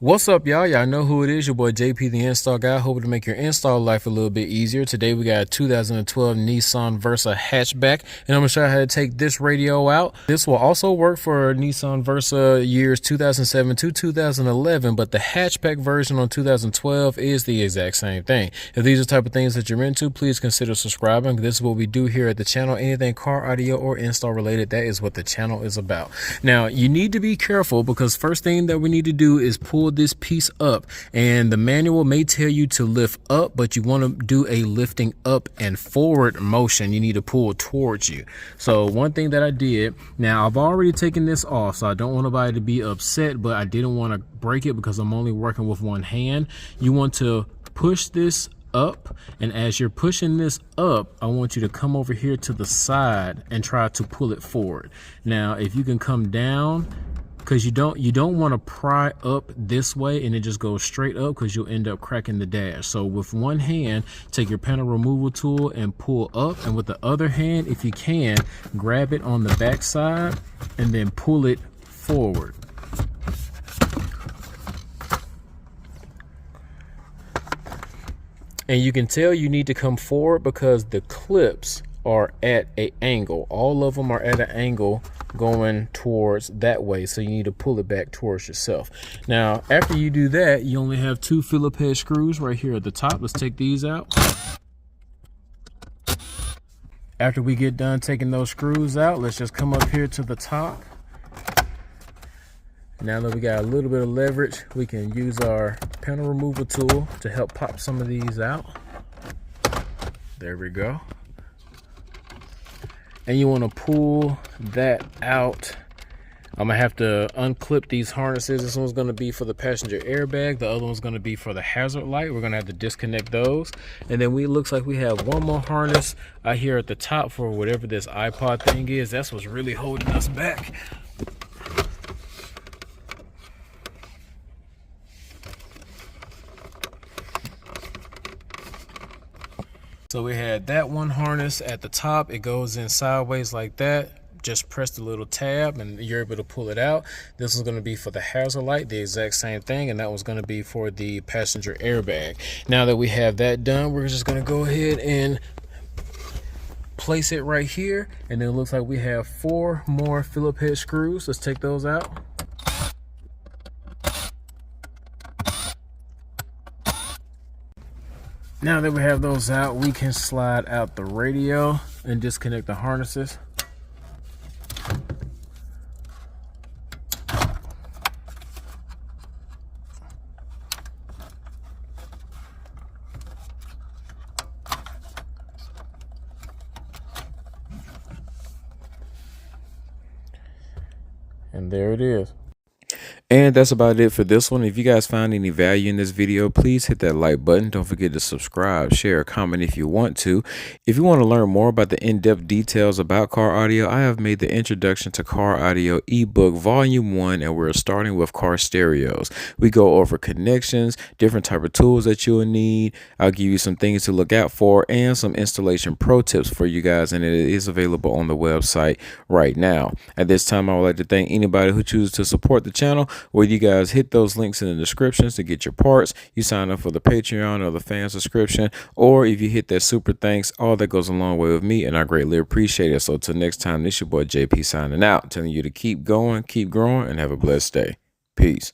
What's up, y'all? Y'all know who it is. Your boy JP, the install guy, hoping to make your install life a little bit easier. Today we got a 2012 Nissan Versa Hatchback, and I'm going to show you how to take this radio out. This will also work for Nissan Versa years 2007 to 2011, but the hatchback version on 2012 is the exact same thing. If these are the type of things that you're into, please consider subscribing. This is what we do here at the channel. Anything car audio or install related, that is what the channel is about. Now, you need to be careful because first thing that we need to do is pull this piece up, and the manual may tell you to lift up, but you want to do a lifting up and forward motion. You need to pull towards you. So one thing that I did, now I've already taken this off, so I don't want nobody to be upset, but I didn't want to break it because I'm only working with one hand. You want to push this up, and as you're pushing this up, I want you to come over here to the side and try to pull it forward. Now if you can come down, because you don't want to pry up this way and it just goes straight up, because you'll end up cracking the dash. So with one hand, take your panel removal tool and pull up, and with the other hand, if you can, grab it on the back side and then pull it forward. And you can tell you need to come forward because the clips are at an angle. All of them are at an angle going towards that way, so you need to pull it back towards yourself. Now after you do that, you only have two Phillips head screws right here at the top. Let's take these out. After we get done taking those screws out, let's just come up here to the top. Now that we got a little bit of leverage, we can use our panel removal tool to help pop some of these out. There we go. And you want to pull that out. I'm gonna have to unclip these harnesses. This one's gonna be for the passenger airbag, the other one's gonna be for the hazard light. We're gonna have to disconnect those, and then looks like we have one more harness out here at the top for whatever this iPod thing is. That's what's really holding us back. So we had that one harness at the top. It goes in sideways like that. Just press the little tab and you're able to pull it out. This is going to be for the hazard light, the exact same thing, and that was going to be for the passenger airbag. Now that we have that done, we're just going to go ahead and place it right here, and then it looks like we have 4 more Phillips head screws. Let's take those out. Now that we have those out, we can slide out the radio and disconnect the harnesses. And there it is. And that's about it for this one. If you guys found any value in this video, please hit that like button. Don't forget to subscribe, share, comment if you want to. If you want to learn more about the in-depth details about car audio, I have made the Introduction to Car Audio ebook volume 1, and we're starting with car stereos. We go over connections, different type of tools that you'll need. I'll give you some things to look out for and some installation pro tips for you guys, and it is available on the website right now. At this time, I would like to thank anybody who chooses to support the channel, where you guys hit those links in the descriptions to get your parts. You sign up for the Patreon or the fan subscription, or if you hit that super thanks, all that goes a long way with me, and I greatly appreciate it. So till next time, this your boy JP signing out, telling you to keep going, keep growing, and have a blessed day. Peace.